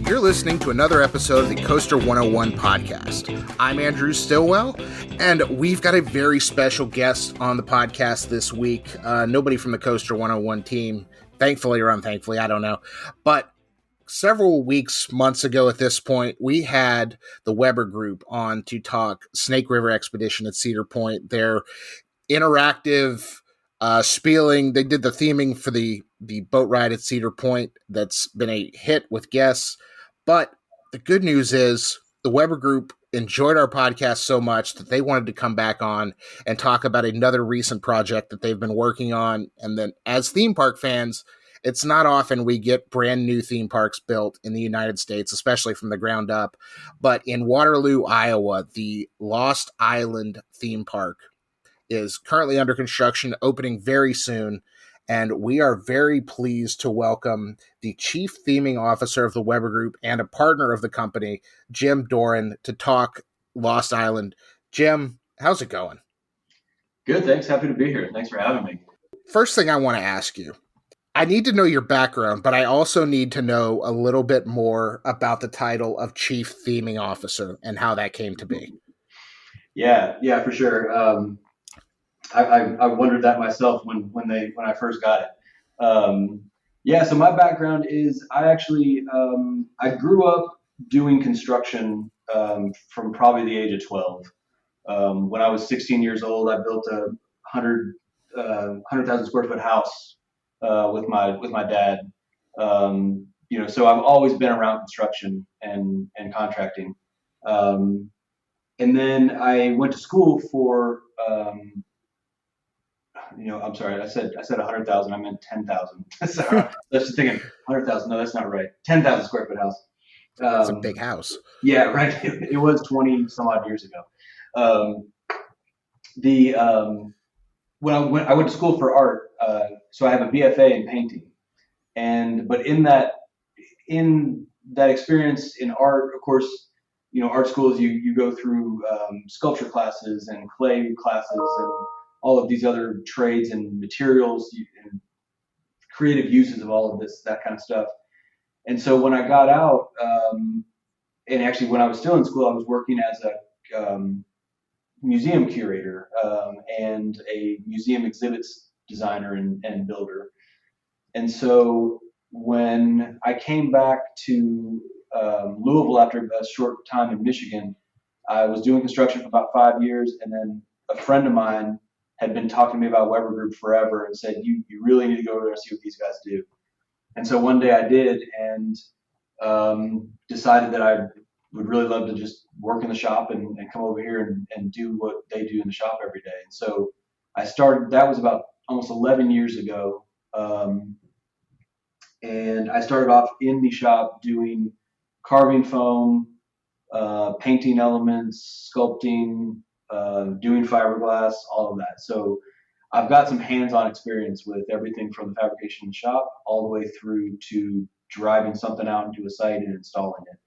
You're listening to another episode of the Coaster101 podcast. I'm Andrew Stillwell, and we've got a very special guest on the podcast this week. Nobody from the Coaster101 team, thankfully or unthankfully, I don't know. But several months ago at this point, we had the Weber Group on to talk Snake River Expedition at Cedar Point. Their interactive spieling, they did the theming for the boat ride at Cedar Point that's been a hit with guests. But the good news is the Weber Group enjoyed our podcast so much that they wanted to come back on and talk about another recent project that they've been working on. And then as theme park fans, it's not often we get brand new theme parks built in the United States, especially from the ground up. But in Waterloo, Iowa, the Lost Island theme park is currently under construction, opening very soon. And we are very pleased to welcome the Chief Theming Officer of the Weber Group and a partner of the company, Jim Doiron, to talk Lost Island. Jim, how's it going? Good, thanks. Happy to be here. Thanks for having me. First thing I want to ask you, I need to know your background, but I also need to know a little bit more about the title of Chief Theming Officer and how that came to be. Yeah, for sure. I wondered that myself when I first got it. So my background is I grew up doing construction from probably the age of 12. When I was 16 years old, I built a 100,000 square foot house with my dad. So I've always been around construction and contracting. And then I went to school for I'm sorry, I said 100,000. I meant 10,000. So I was just thinking 100,000. No, that's not right. 10,000 square foot house. It's a big house. Yeah, right. It was 20 some odd years ago. When I went to school for art, so I have a BFA in painting, but in that experience in art, of course, art schools you go through sculpture classes and clay classes and all of these other trades and materials and creative uses of all of that kind of stuff. And so when I got out, and actually when I was still in school, I was working as a museum curator and a museum exhibits designer and builder. And so when I came back to Louisville after a short time in Michigan, I was doing construction for about 5 years, and then a friend of mine had been talking to me about Weber Group forever and said, you really need to go over there and see what these guys do. And so one day I did, and decided that I would really love to just work in the shop and come over here and do what they do in the shop every day. And so I started, that was about almost 11 years ago. And I started off in the shop doing carving foam, painting elements, sculpting, doing fiberglass, all of that. So I've got some hands-on experience with everything from the fabrication in the shop all the way through to driving something out into a site and installing it.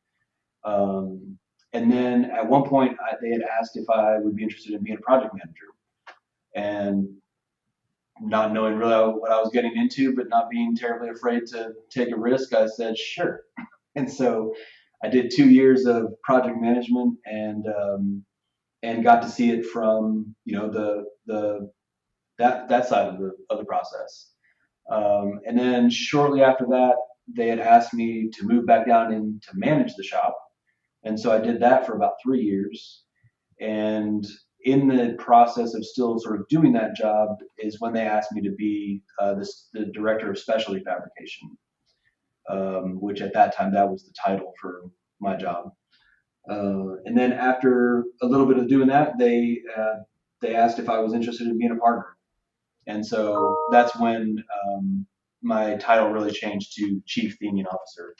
And then at one point they had asked if I would be interested in being a project manager, and not knowing really what I was getting into, but not being terribly afraid to take a risk, I said, sure. And so I did 2 years of project management and got to see it from, that side of the process. And then shortly after that, they had asked me to move back down in to manage the shop. And so I did that for about 3 years. And in the process of still sort of doing that job is when they asked me to be the director of specialty fabrication, which at that time, that was the title for my job. And then after a little bit of doing that, they asked if I was interested in being a partner. And so that's when my title really changed to Chief Theming Officer.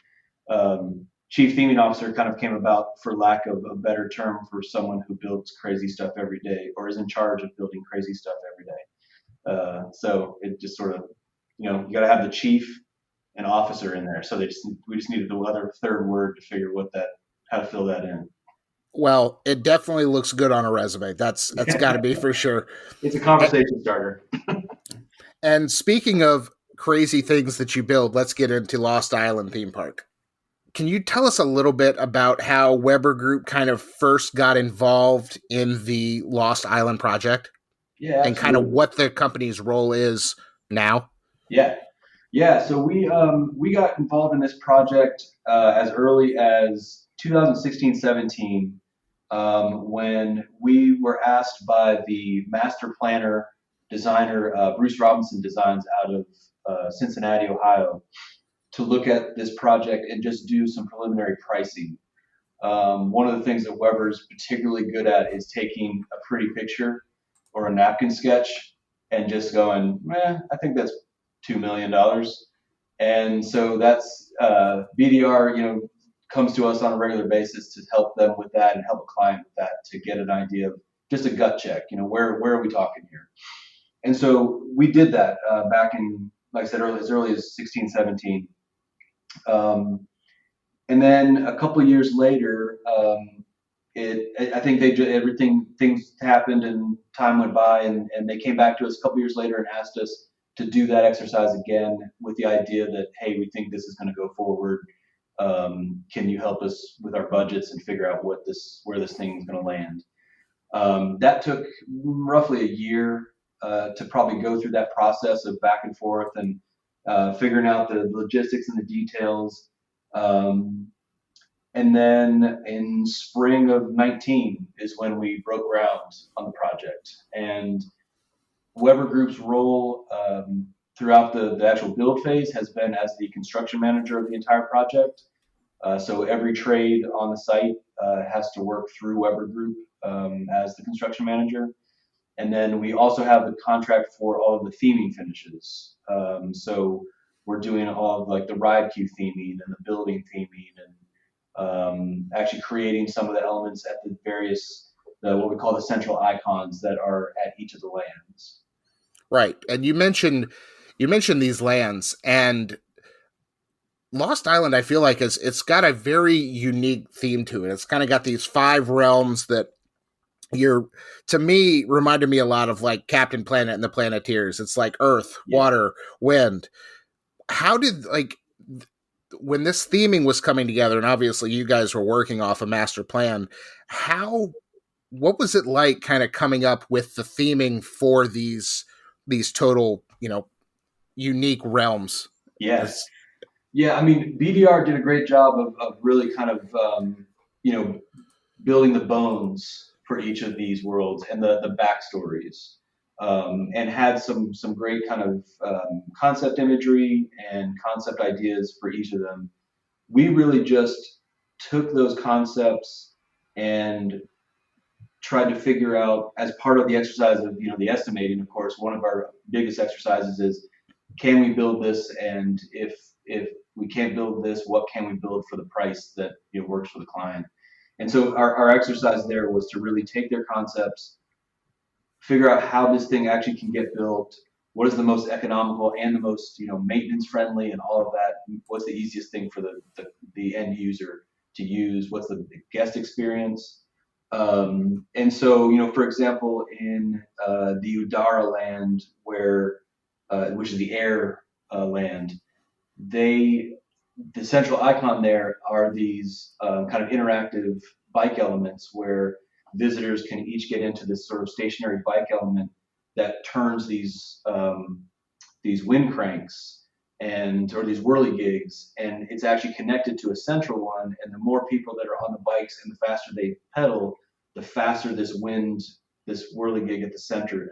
Chief Theming Officer kind of came about for lack of a better term for someone who builds crazy stuff every day or is in charge of building crazy stuff every day. So it just sort of, you got to have the chief and officer in there. So we just needed the other third word to figure how to fill that in. Well, it definitely looks good on a resume. That's got to be for sure. It's a conversation starter. And speaking of crazy things that you build, let's get into Lost Island theme park. Can you tell us a little bit about how Weber Group kind of first got involved in the Lost Island project? Yeah, And kind of absolutely. what the company's role is now? Yeah, yeah. So we got involved in this project as early as 2016-17 when we were asked by the master planner designer Bruce Robinson Designs out of Cincinnati, Ohio, to look at this project and just do some preliminary pricing. One of the things that Weber's particularly good at is taking a pretty picture or a napkin sketch and just going, I think that's $2 million. And so that's BDR, comes to us on a regular basis to help them with that and help a client with that to get an idea of just a gut check, where are we talking here? And so we did that back in, like I said, as early as 16, 17. And then a couple of years later, I think things happened and time went by, and they came back to us a couple of years later and asked us to do that exercise again with the idea that, hey, we think this is going to go forward. Can you help us with our budgets and figure out where this thing is going to land? That took roughly a year to probably go through that process of back and forth and figuring out the logistics and the details. And then in spring of 19 is when we broke ground on the project. And Weber Group's role throughout the actual build phase has been as the construction manager of the entire project. So every trade on the site has to work through Weber Group as the construction manager. And then we also have the contract for all of the theming finishes. So we're doing all of like the ride queue theming and the building theming and actually creating some of the elements at the various, what we call the central icons that are at each of the lands. Right. And you mentioned these lands, and Lost Island, I feel like it's got a very unique theme to it. It's kind of got these 5 realms that to me, reminded me a lot of like Captain Planet and the Planeteers. It's like earth, water, wind. How did, like, when this theming was coming together, and obviously you guys were working off a master plan, what was it like kind of coming up with the theming for these total, unique realms? Yes. Yeah, I mean, BDR did a great job of really kind of, building the bones for each of these worlds and the backstories, and had some great kind of concept imagery and concept ideas for each of them. We really just took those concepts and tried to figure out, as part of the exercise of the estimating. Of course, one of our biggest exercises is, can we build this, and if we can't build this, what can we build for the price that works for the client? And so our exercise there was to really take their concepts, figure out how this thing actually can get built, what is the most economical and the most maintenance friendly and all of that, what's the easiest thing for the end user to use, what's the guest experience. And so for example, in the Udara land, which is the air land, the central icon there are these kind of interactive bike elements where visitors can each get into this sort of stationary bike element that turns these wind cranks or these whirligigs, and it's actually connected to a central one. And the more people that are on the bikes and the faster they pedal, the faster this whirligig at the center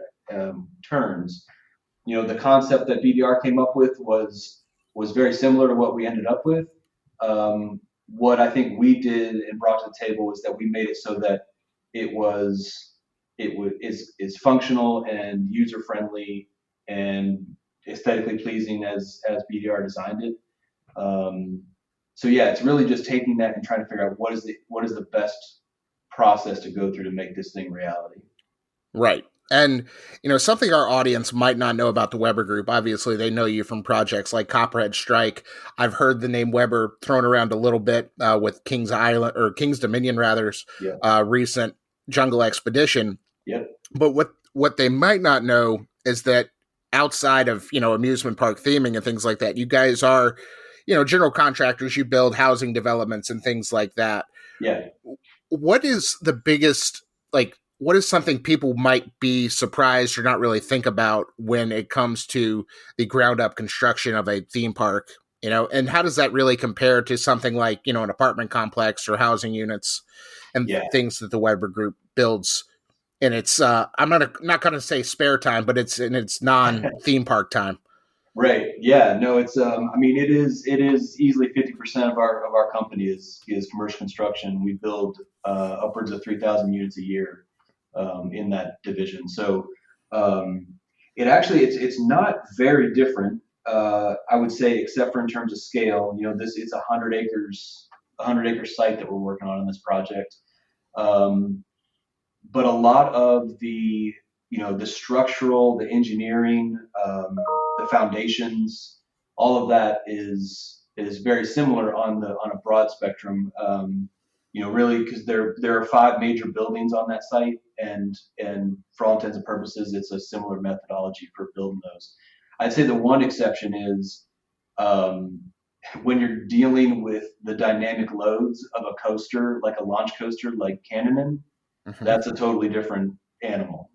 turns. The concept that BDR came up with was very similar to what we ended up with. What I think we did and brought to the table was that we made it so that is functional and user friendly and aesthetically pleasing as BDR designed it. So yeah, it's really just taking that and trying to figure out what is the best process to go through to make this thing reality. Right. And, something our audience might not know about the Weber Group, obviously they know you from projects like Copperhead Strike. I've heard the name Weber thrown around a little bit with King's Dominion, recent Jungle Expedition. Yep. But what they might not know is that outside of, amusement park theming and things like that, you guys are, general contractors. You build housing developments and things like that. Yeah. What is the biggest, what is something people might be surprised or not really think about when it comes to the ground up construction of a theme park, and how does that really compare to something like, an apartment complex or housing units and things that the Weber Group builds? And it's I'm not going to say spare time, but it's in its non-theme park time. Right. Yeah. No. It's. I mean, it is easily 50% of our company is commercial construction. We build upwards of 3,000 units a year in that division. So it actually it's not very different. I would say, except for in terms of scale. It's 100 acre site that we're working on in this project. But a lot of the the structural, the engineering, the foundations, all of that is very similar on a broad spectrum. Really, because there are 5 major buildings on that site, and for all intents and purposes, it's a similar methodology for building those. I'd say the one exception is when you're dealing with the dynamic loads of a coaster, like a launch coaster, like Cannon. That's a totally different animal.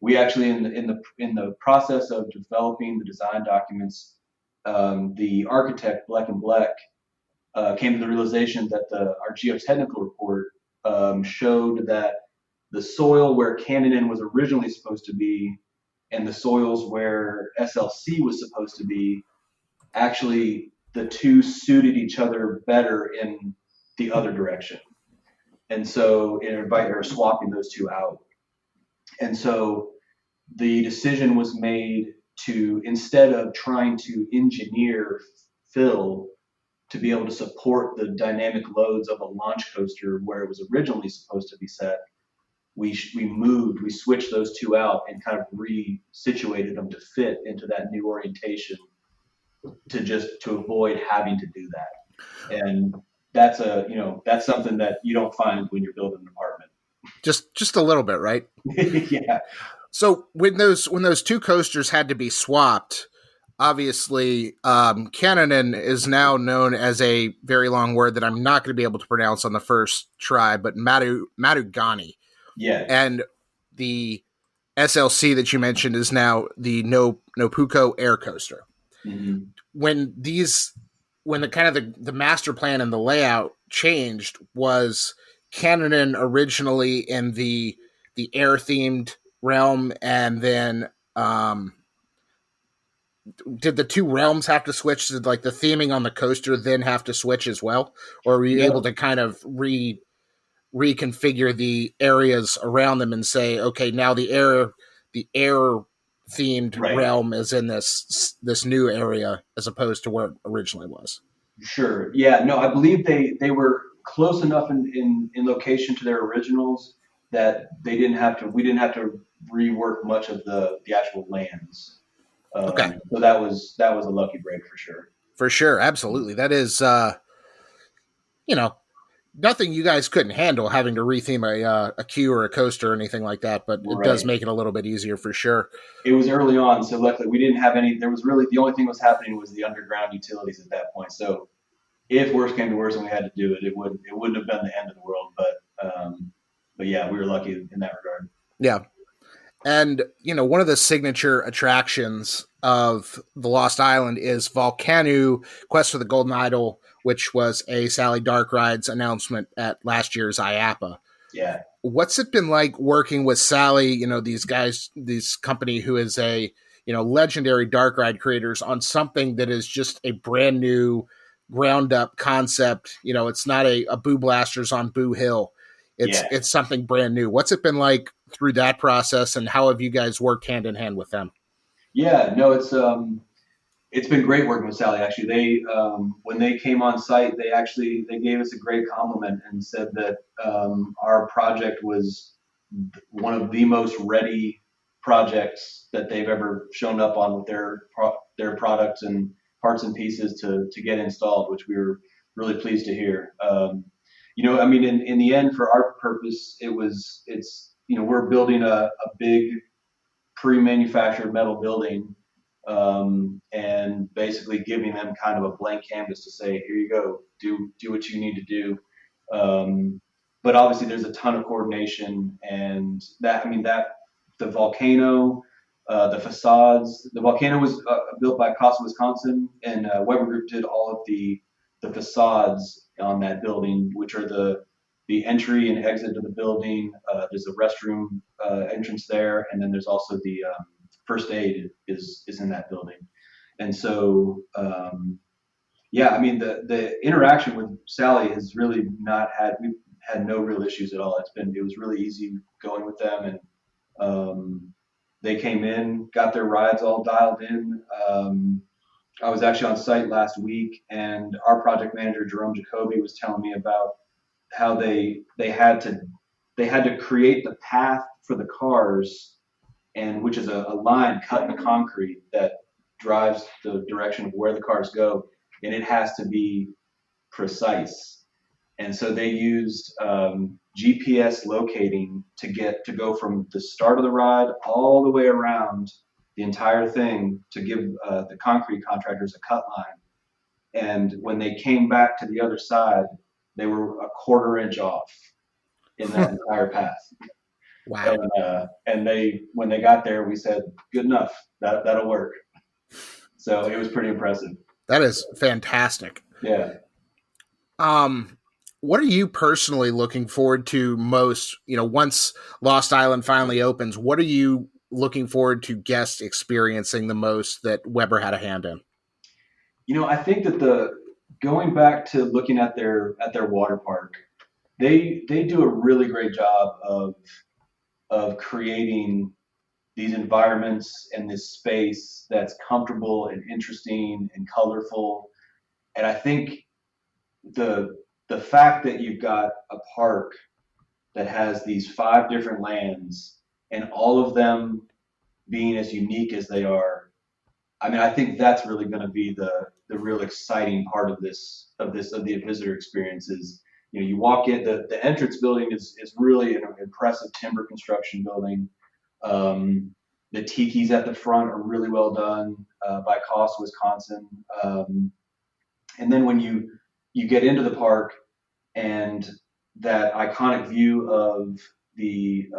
We actually, in the process of developing the design documents, the architect Black and Black came to the realization that our geotechnical report showed that the soil where Cannon was originally supposed to be and the soils where SLC was supposed to be, actually the two suited each other better in the other direction. And so they're swapping those two out. And so the decision was made to, instead of trying to engineer fill to be able to support the dynamic loads of a launch coaster where it was originally supposed to be set, we switched those two out and kind of resituated them to fit into that new orientation to avoid having to do that. And that's that's something that you don't find when you're building an apartment. Just a little bit, right? Yeah. So when those two coasters had to be swapped, obviously, Cannon is now known as a very long word that I'm not going to be able to pronounce on the first try, but Matugani. Yeah. And the SLC that you mentioned is now the Nopuko Air Coaster. Mm-hmm. When the kind of the master plan and the layout changed, was Cannon originally in the air themed realm, and then did the two realms have to switch? Did like the theming on the coaster then have to switch as well, or were you able to kind of reconfigure the areas around them and say, okay, now the air themed realm is in this new area as opposed to where it originally was? Sure. Yeah. No, I believe they were close enough in location to their originals that we didn't have to rework much of the actual lands. Okay. So that was a lucky break for sure. For sure. Absolutely. That is, nothing you guys couldn't handle having to retheme a queue or a coaster or anything like that, but it does make it a little bit easier for sure. It was early on, so luckily we didn't have any. There was really the only thing that was happening was the underground utilities at that point. So if worse came to worse and we had to do it, it wouldn't have been the end of the world. But yeah, we were lucky in that regard. Yeah. And, one of the signature attractions of the Lost Island is Volkanu Quest for the Golden Idol, which was a Sally Dark Rides announcement at last year's IAAPA. Yeah. What's it been like working with Sally, these guys, this company who is a, legendary dark ride creators, on something that is just a brand new ground up concept? It's not a Boo Blasters on Boo Hill. It's something brand new. What's it been like through that process, and how have you guys worked hand in hand with them? Yeah, no, it's been great working with Sally. Actually, they when they came on site, they gave us a great compliment and said that our project was one of the most ready projects that they've ever shown up on with their products and parts and pieces to get installed, which we were really pleased to hear. In the end, for our purpose, we're building a big pre-manufactured metal building, and basically giving them kind of a blank canvas to say, here you go, do what you need to do. But obviously there's a ton of coordination, and the Volcano, the facades. The Volcano was built by Costa, Wisconsin, and Weber Group did all of the facades on that building, which are the entry and exit to the building. There's a restroom entrance there, and then there's also the first aid is in that building. And so, yeah, I mean, the interaction with Sally has really we've had no real issues at all. It was really easy going with them, and they came in, got their rides all dialed in. I was actually on site last week, and our project manager Jerome Jacoby was telling me about how they had to create the path for the cars, and which is a line cut in the concrete that drives the direction of where the cars go, and it has to be precise. And so they used GPS locating to go from the start of the ride all the way around the entire thing to give the concrete contractors a cut line. And when they came back to the other side, they were a quarter inch off in that entire path. Wow. And when they got there, we said, good enough, that'll work. So it was pretty impressive. That is fantastic. Yeah. What are you personally looking forward to most? Once Lost Island finally opens, what are you looking forward to guests experiencing the most that Weber had a hand in? I think that going back to looking at their water park, they do a really great job of creating these environments and this space that's comfortable and interesting and colorful. And I think the fact that you've got a park that has these 5 different lands and all of them being as unique as they are, I mean, I think that's really going to be the real exciting part of the visitor experience. Is you walk in, the entrance building is really an impressive timber construction building. The tikis at the front are really well done by Costa, Wisconsin. And then when you get into the park and that iconic view of the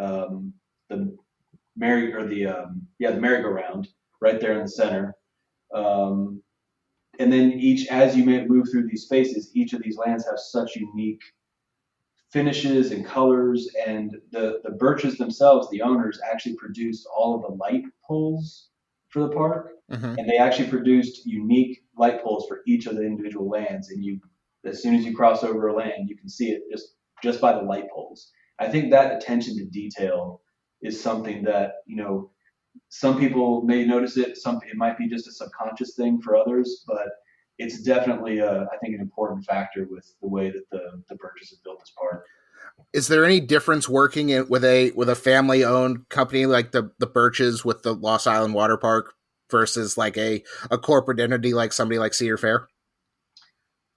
merry-go-round right there in the center. And then as you move through these spaces, each of these lands have such unique finishes and colors, and the birches themselves, the owners actually produced all of the light poles for the park, and they actually produced unique light poles for each of the individual lands, and as soon as you cross over a land, you can see it just by the light poles. I think that attention to detail is something that some people may notice it. It might be just a subconscious thing for others, but it's definitely, I think, an important factor with the way that the Birches have built this park. Is there any difference working with a family-owned company like the Birches with the Lost Island Water Park versus like a corporate entity like somebody like Cedar Fair?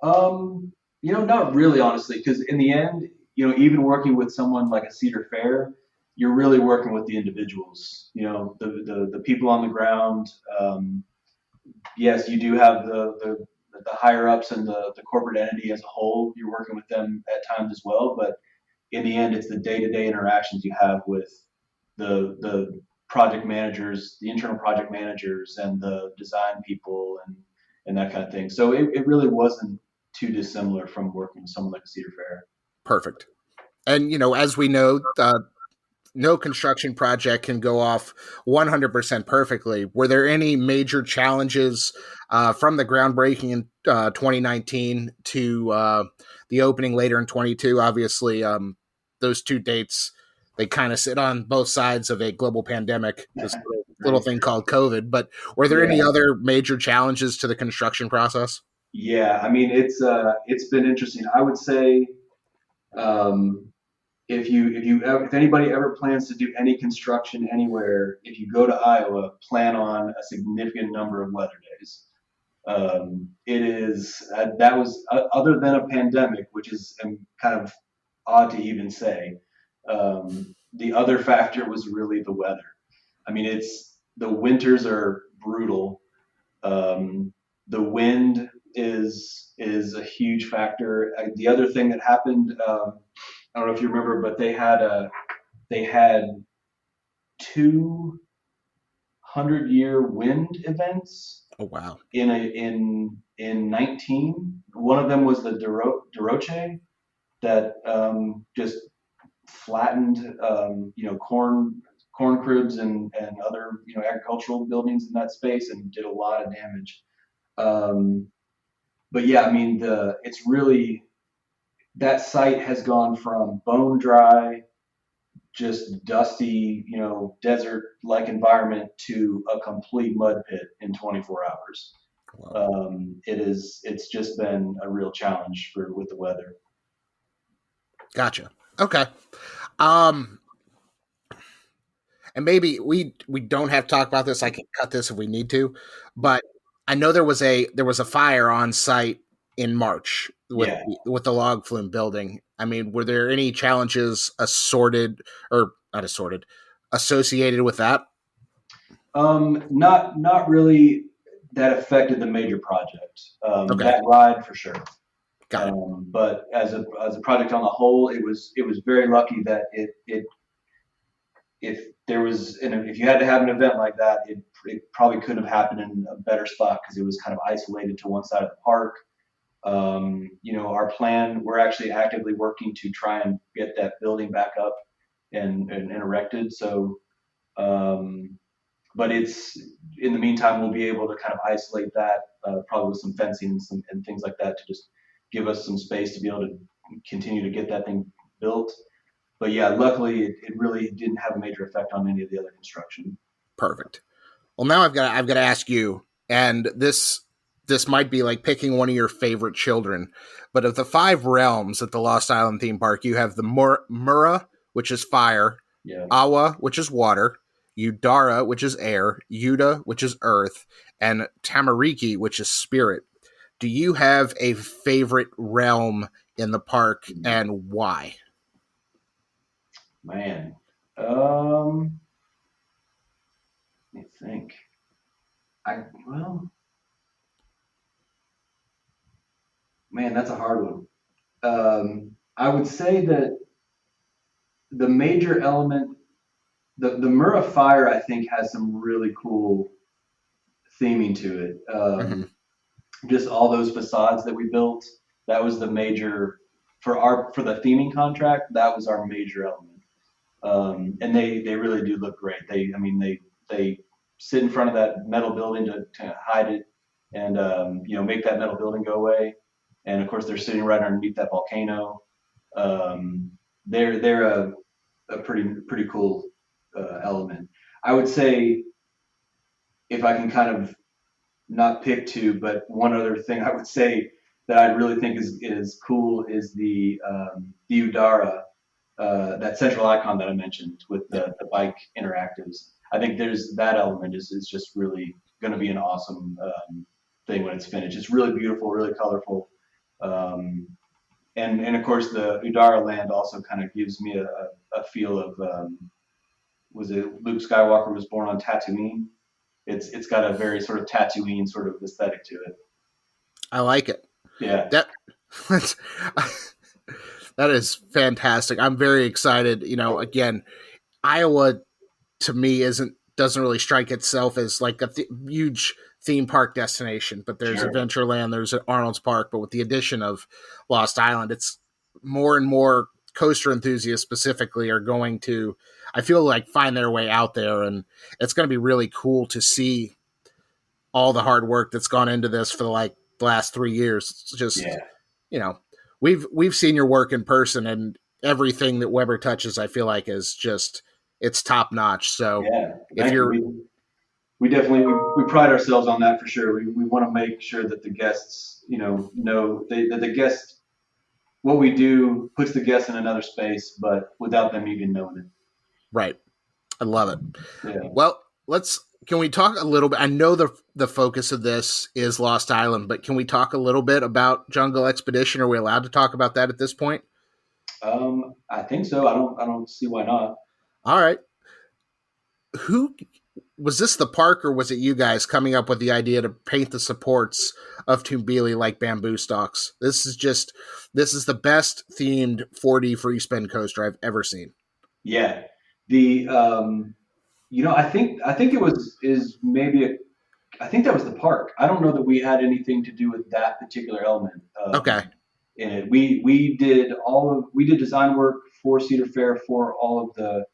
Not really, honestly, because in the end, even working with someone like a Cedar Fair, you're really working with the individuals, the people on the ground. Yes, you do have the higher ups and the corporate entity as a whole. You're working with them at times as well, but in the end, it's the day-to-day interactions you have with the project managers, the internal project managers, and the design people, and that kind of thing. So it really wasn't too dissimilar from working with someone like a Cedar Fair. Perfect. And as we know, no construction project can go off 100% perfectly. Were there any major challenges from the groundbreaking in 2019 to the opening later in 22? Obviously, those 2 dates, they kind of sit on both sides of a global pandemic, this little thing called COVID. But were there any other major challenges to the construction process? Yeah, I mean, it's been interesting. I would say, if anybody ever plans to do any construction anywhere, if you go to Iowa, plan on a significant number of weather days. It is that was other than a pandemic, which is kind of odd to even say. The other factor was really the weather. I mean, the winters are brutal. The wind is a huge factor. The other thing that happened, I don't know if you remember, but they had 200-year wind events Oh wow. in 19. One of them was the Deroche that just flattened corn cribs and other agricultural buildings in that space and did a lot of damage. Um, but yeah, I mean it's really that site has gone from bone dry, just dusty, desert-like environment to a complete mud pit in 24 hours. Wow. It's just been a real challenge with the weather. Gotcha. Okay. Um, and maybe we don't have to talk about this. I can cut this if we need to, but I know there was a fire on site in March Yeah. with the log flume building. I mean, were there any challenges assorted or not assorted associated with that? Not really that affected the major project. Okay, That ride for sure. got it. But as a project on the whole, it was very lucky that it if there was if you had to have an event like that, it probably couldn't have happened in a better spot because it was kind of isolated to one side of the park. Our plan, we're actually actively working to try and get that building back up and erected. So, but it's in the meantime, we'll be able to kind of isolate that probably with some fencing and things like that to just give us some space to be able to continue to get that thing built. But yeah, luckily it really didn't have a major effect on any of the other construction. Perfect. Well, now I've got to ask you, and this might be like picking one of your favorite children, but of the five realms at the Lost Island theme park, you have the Mura, which is fire, Yeah. Awa, which is water, Udara, which is air, Yuda, which is earth, and Tamariki, which is spirit. Do you have a favorite realm in the park, and why? Man. Let me think. Well, man, that's a hard one. I would say that the major element, the Mura Fire, I think has some really cool theming to it. Mm-hmm. Just all those facades that we built, that was the major for the theming contract. That was our major element, and they really do look great. They sit in front of that metal building to hide it, and make that metal building go away. And of course, they're sitting right underneath that volcano. They're a pretty cool element. I would say if I can kind of not pick two, but one other thing I would say that I really think is cool is the Udara, that central icon that I mentioned with the bike interactives. I think there's that element is just really going to be an awesome thing when it's finished. It's really beautiful, really colorful. Um, and of course the Udara land also kind of gives me a feel of was it Luke Skywalker was born on Tatooine? It's got a very sort of Tatooine sort of aesthetic to it. I like it. Yeah. That that is fantastic. I'm very excited. Again, Iowa to me doesn't really strike itself as like a huge theme park destination, but there's Sure. Adventureland, there's Arnold's Park, but with the addition of Lost Island, it's more and more coaster enthusiasts specifically are going to, I feel like, find their way out there, and it's going to be really cool to see all the hard work that's gone into this for like the last 3 years. It's just, Yeah. you know, we've seen your work in person, and everything that Weber touches, I feel like, is just, it's top notch. So Yeah. if Thank you're, you. We definitely we pride ourselves on that for sure. We want to make sure that the guests, know that the guests what we do puts the guests in another space, but without them even knowing it. right, I love it. Yeah. Well, can we talk a little bit? I know the focus of this is Lost Island, but can we talk a little bit about Jungle Expedition? Are we allowed to talk about that at this point? I think so. I don't see why not. All right. who was this, the park, or was it you guys coming up with the idea to paint the supports of Tumbili like bamboo stalks? This is the best themed 4D free spin coaster I've ever seen. Yeah. The I think it was is maybe I think that was the park. I don't know that we had anything to do with that particular element. Okay, In it. We did design work for Cedar Fair for all of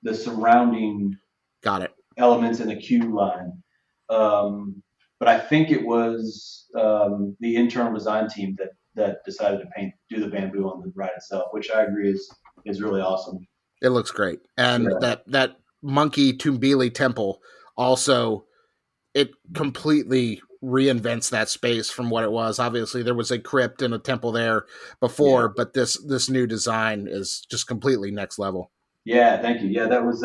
the surrounding got it. elements in the queue line. But I think it was the internal design team that decided to do the bamboo on the ride itself, which I agree is really awesome. It looks great, and Yeah. that monkey Tumbili temple also, it completely reinvents that space from what it was. Obviously, there was a crypt and a temple there Yeah. before, but this new design is just completely next level. Yeah. Thank you. Yeah, that was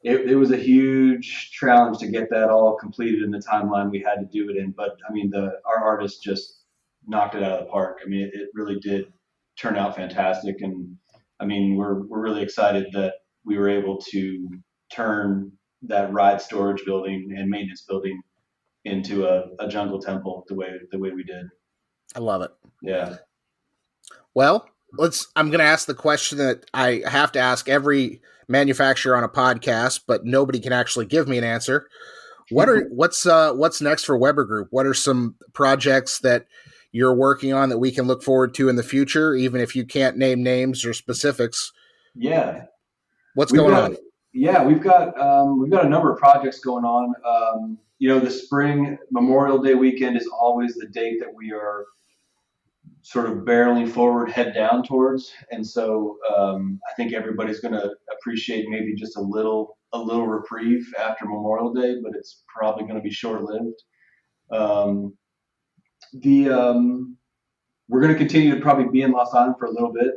it was a huge challenge to get that all completed in the timeline we had to do it in. But I mean, our artists just knocked it out of the park. I mean, it really did turn out fantastic, and I mean, we're really excited that we were able to turn that ride storage building and maintenance building into a jungle temple the way we did. I love it. Yeah. Well, I'm going to ask the question that I have to ask every manufacturer on a podcast, but nobody can actually give me an answer. What's next for Weber Group? What are some projects that you're working on that we can look forward to in the future, even if you can't name names or specifics? Yeah. What's We've going got on? yeah, we've got a number of projects going on. The spring Memorial Day weekend is always the date that we are sort of barreling forward, head down towards, and so I think everybody's going to appreciate maybe just a little reprieve after Memorial Day, but it's probably going to be short lived. Um, the We're going to continue to probably be in Los Angeles for a little bit,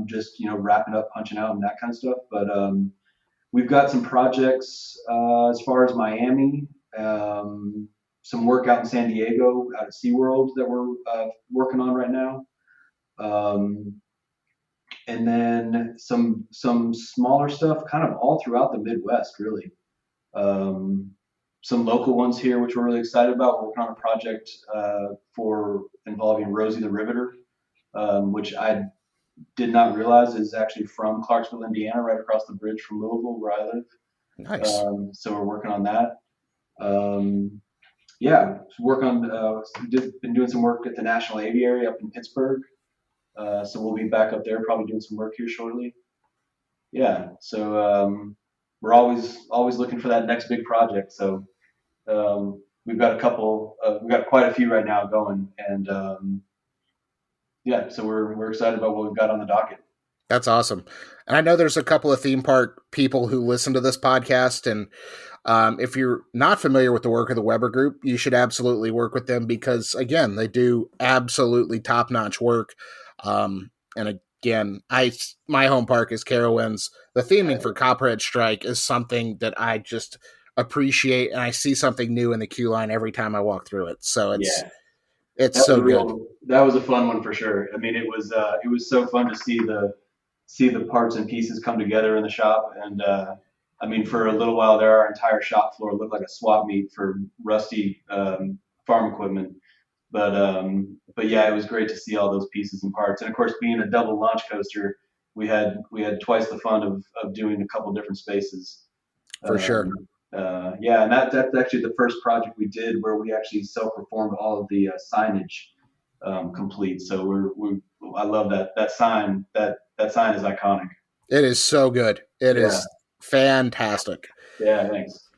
just wrapping up, punching out, and that kind of stuff. But we've got some projects as far as Miami, some work out in San Diego, out at SeaWorld that we're working on right now. Um, and then some smaller stuff kind of all throughout the Midwest, really. Um, some local ones here, which we're really excited about. We're working on a project for involving Rosie the Riveter, which I did not realize is actually from Clarksville, Indiana, right across the bridge from Louisville, where I live. Nice. So we're working on that. Yeah, work on. Been doing some work at the National Aviary up in Pittsburgh. So we'll be back up there, probably doing some work here shortly. Yeah, so we're always looking for that next big project. So we've got a couple. We've got quite a few right now going, and yeah, so we're excited about what we've got on the docket. That's awesome. And I know there's a couple of theme park people who listen to this podcast. And if you're not familiar with the work of the Weber Group, you should absolutely work with them because, again, they do absolutely top-notch work. And again, my home park is Carowinds. The theming for Copperhead Strike is something that I just appreciate, and I see something new in the queue line every time I walk through it. So Yeah, it's so good. that was a fun one for sure. I mean, it was so fun to see the parts and pieces come together in the shop. And I mean, for a little while there, our entire shop floor looked like a swap meet for rusty farm equipment. But yeah, it was great to see all those pieces and parts. And of course, being a double launch coaster, we had twice the fun of doing a couple different spaces. For sure. Yeah, and that's actually the first project we did where we actually self-performed all of the signage complete. So I love that sign. That sign is iconic. It is so good. It Yeah. is fantastic. Yeah, thanks.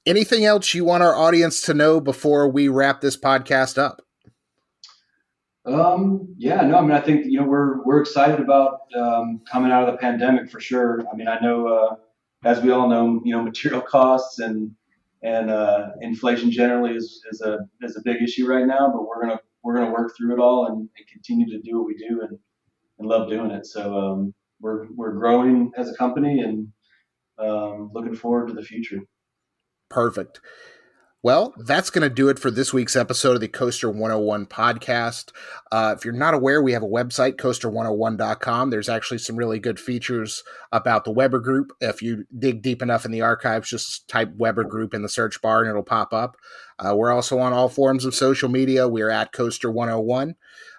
Anything else you want our audience to know before we wrap this podcast up? Yeah, no, I mean, I think we're excited about coming out of the pandemic for sure. I mean, I know as we all know, material costs and inflation generally is a big issue right now. But we're gonna work through it all and continue to do what we do and love doing it. So we're growing as a company and looking forward to the future. Perfect. Well, that's going to do it for this week's episode of the Coaster 101 podcast. If you're not aware, we have a website, coaster101.com. There's actually some really good features about the Weber Group. If you dig deep enough in the archives, just type Weber Group in the search bar and it'll pop up. We're also on all forms of social media. We are at Coaster101,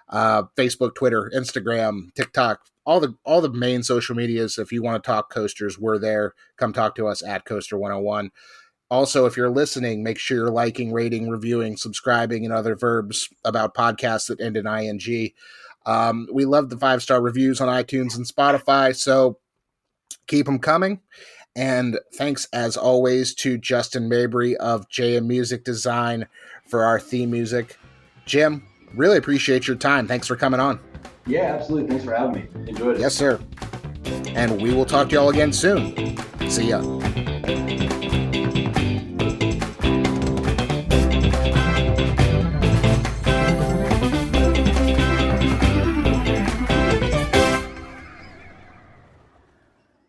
Facebook, Twitter, Instagram, TikTok, all the main social medias. If you want to talk coasters, we're there. Come talk to us at Coaster101. Also, if you're listening, make sure you're liking, rating, reviewing, subscribing, and other verbs about podcasts that end in ing. We love the 5-star reviews on iTunes and Spotify, so keep them coming. And thanks, as always, to Justin Mabry of JM Music Design for our theme music. Jim, really appreciate your time. Thanks for coming on. Yeah, absolutely. Thanks for having me. Enjoyed it. Yes, sir. And we will talk to y'all again soon. See ya.